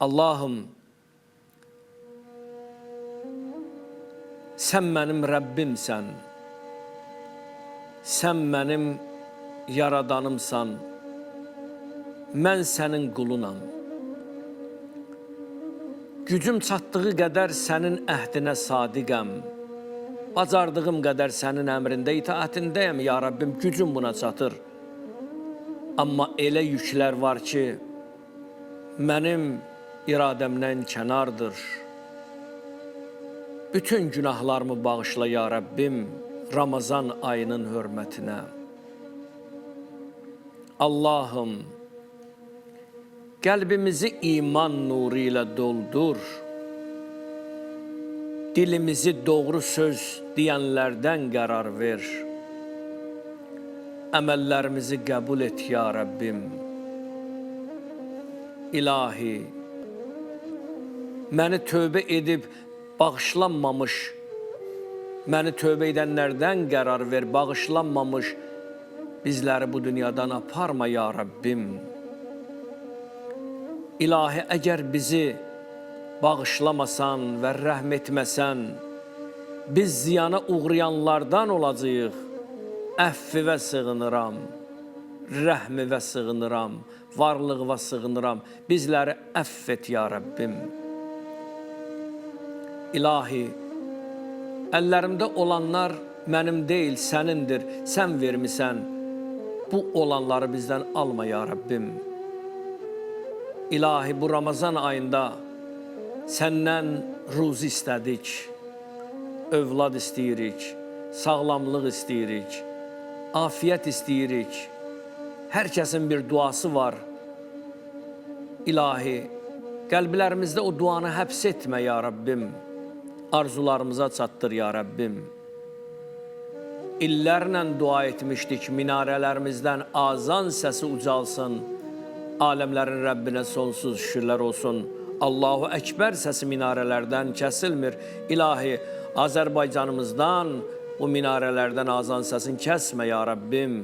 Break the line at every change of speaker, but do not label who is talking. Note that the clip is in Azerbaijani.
Allah'ım, sən mənim Rəbbimsən, sən mənim yaradanımsan, mən sənin qulunam. Gücüm çatdığı qədər sənin əhdinə sadiqəm, bacardığım qədər sənin əmrində itaətindəyəm, ya Rəbbim, gücüm buna çatır. Amma elə yüklər var ki, mənim iradəmdən kənardır. Bütün günahlarımı bağışla, ya Rəbbim, Ramazan ayının hörmətinə. Allahım, qəlbimizi iman nuru ilə doldur. Dilimizi doğru söz deyənlərdən qərar ver. Əməllərimizi qəbul et, ya Rəbbim. İlahi, məni tövbə edib bağışlanmamış, məni tövbə edənlərdən qərar ver, bağışlanmamış bizləri bu dünyadan aparma, ya Rəbbim. İlahi, əgər bizi bağışlamasan və rəhm etməsən, biz ziyana uğrayanlardan olacağıq. Əffivə sığınıram, rəhmivə sığınıram, varlığıva sığınıram. Bizləri əff et, ya Rəbbim. İlahi, əllərimdə olanlar mənim deyil, sənindir, sən vermisən. Bu olanları bizdən alma, ya Rəbbim. İlahi, bu Ramazan ayında səndən ruzi istədik, övlad istəyirik, sağlamlıq istəyirik, afiyət istəyirik. Hər kəsin bir duası var. İlahi, qəlblərimizdə o duanı həbs etmə, ya Rəbbim. Arzularımıza çatdır, ya Rəbbim. İllərlə dua etmişdik, minarələrimizdən azan səsi ucalsın. Aləmlərin Rəbbinə sonsuz şükürlər olsun. Allahu Əkbər səsi minarələrdən kəsilmir. İlahi, Azərbaycanımızdan bu minarələrdən azan səsini kəsmə, ya Rəbbim.